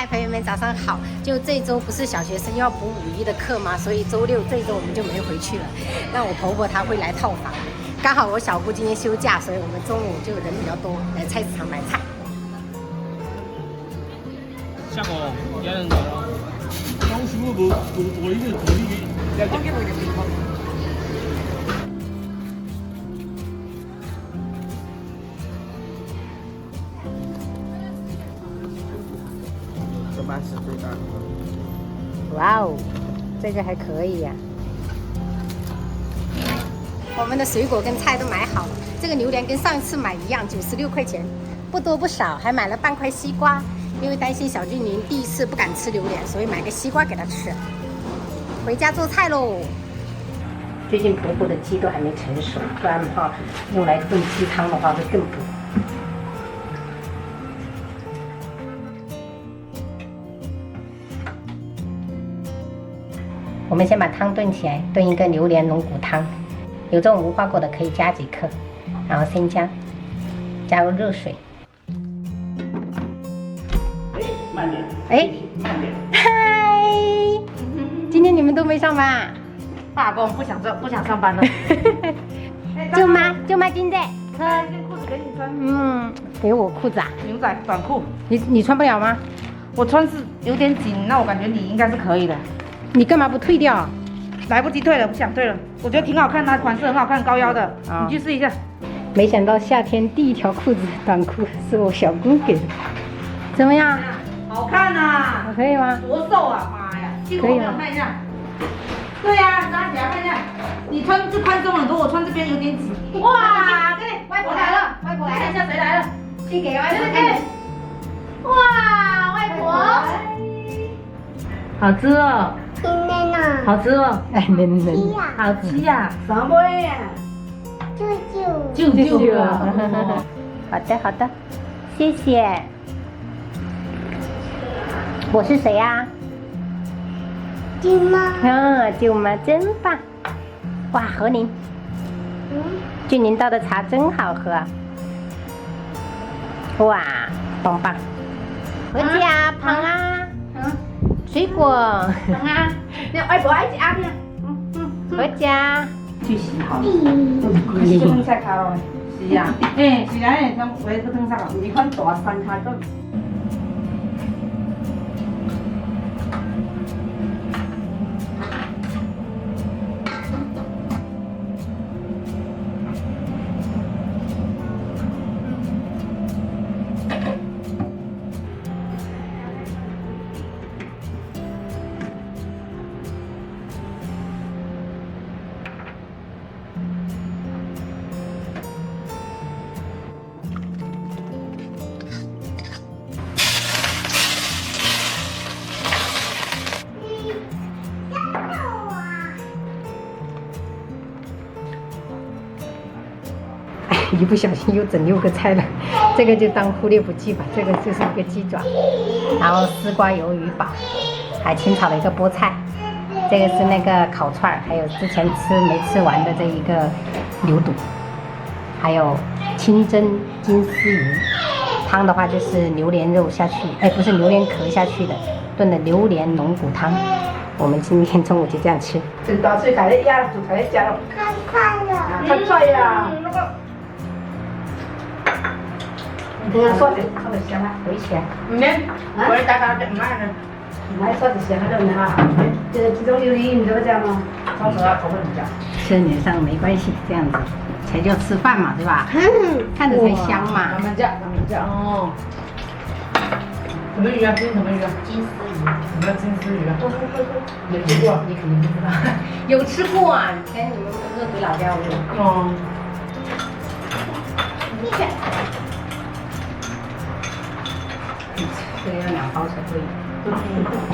嗨，朋友们，早上好！就这周不是小学生要补5·1的课吗？所以周六这一周我们就没回去了。那我婆婆她会来套房，刚好我小姑今天休假，所以我们中午就人比较多，来菜市场买菜。下午有人来咯，老师傅无呢个无呢个，我叫佢哋邊個？ 是最大的。哇哦，这个还可以呀、我们的水果跟菜都买好了，这个榴莲跟上一次买一样，96块钱，不多不少，还买了半块西瓜，因为担心小俊宁第一次不敢吃榴莲，所以买个西瓜给他吃。回家做菜喽。最近婆婆的鸡都还没成熟，不然的话用来炖鸡汤的话会更补。 我们先把汤炖起来，炖一个榴莲龙骨汤。有这种无花果的可以加几颗，然后生姜，加入热水。慢点。慢点。嗨，今天你们都没上班啊？罢工，不想上班了。舅妈今天这件裤子给你穿，给我裤子啊？牛仔短裤，你穿不了吗？我穿是有点紧，那我感觉你应该是可以的。 你干嘛不退掉？来不及退了，不想退了。我觉得挺好看的，款式很好看，高腰的，你去试一下。没想到夏天第一条裤子短裤是我小姑给的，怎么样？好看呐！可以吗？多瘦啊！妈呀，屁股我给我看一下。对呀，拿起来看一下。你穿这宽松很多，我穿这边有点紧。哇，这里外婆来了，外婆来了，看一下谁来了。去给外婆看。哇，外婆。好吃哦。 好吃哦，哎，嫩，好吃呀，什么呀？舅啊！好的好的，谢谢。我是谁呀？舅妈。舅妈真棒。哇，何宁，俊宁倒的茶真好喝。哇，棒棒。何家胖啊？水果。胖啊！ 那外婆爱吃阿片，回家去洗好了，洗个汤菜卡咯，是啊，是啊，像我个汤菜啊，你看大山卡都。一不小心又整6个菜了，这个就当忽略不计吧。这个就是一个鸡爪，然后丝瓜鱿鱼煲，还清炒了一个菠菜，这个是那个烤串，还有之前没吃完的这一个牛肚，还有清蒸金丝鱼。汤的话就是榴莲肉下去，不是榴莲壳下去的，炖的榴莲龙骨汤。我们今天中午就这样吃。真大嘴开的鸭，就开的家了。快了。太帅呀！你等下说的，说的香啊，回起来。我来打打点慢的。来说的香的人哈，这其中有你这个家吗？超市啊，口味比较。吃脸上没关系，这样子才叫吃饭嘛，对吧？看着才香嘛。慢慢加哦。什么鱼啊？这是什么鱼啊？金丝鱼。什么金丝鱼啊？没吃过，你肯定不知道。有吃过啊？以前你们不是回老家我有。哦。这个要2包才可以。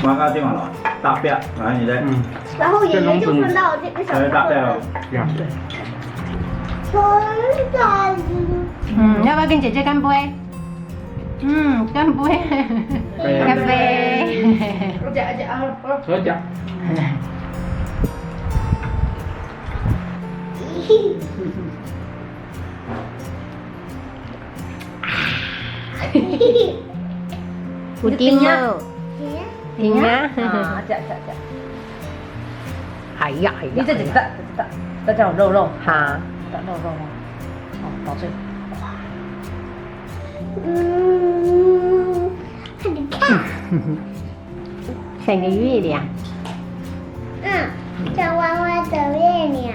马上订完了，大便，然后你再然后爷爷就分到这个小大便哦，这样。要不要跟姐姐干杯？干杯！干杯！喝酒。布丁哦，停啊！啊，这。哎呀哎呀！你这几个，这叫肉肉，哈，肉，哦，倒醉。看你看，像一个月亮。像弯弯的月亮。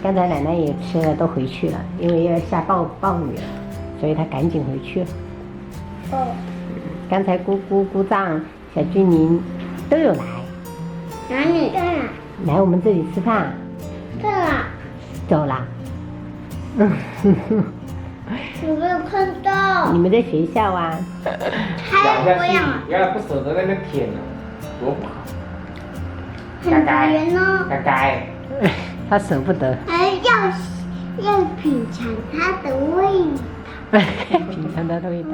刚才奶奶也吃了，都回去了，因为要下暴雨了，所以她赶紧回去了。哦，刚才姑姑、姑丈、小俊宁都有来，哪里？来我们这里吃饭，对了，走啦。有没有看到？你们在学校啊？还有模样，原来不舍得那个舔呢，多不好。很多人呢，该该。他舍不得，还要品尝它的味道。品尝它的味道。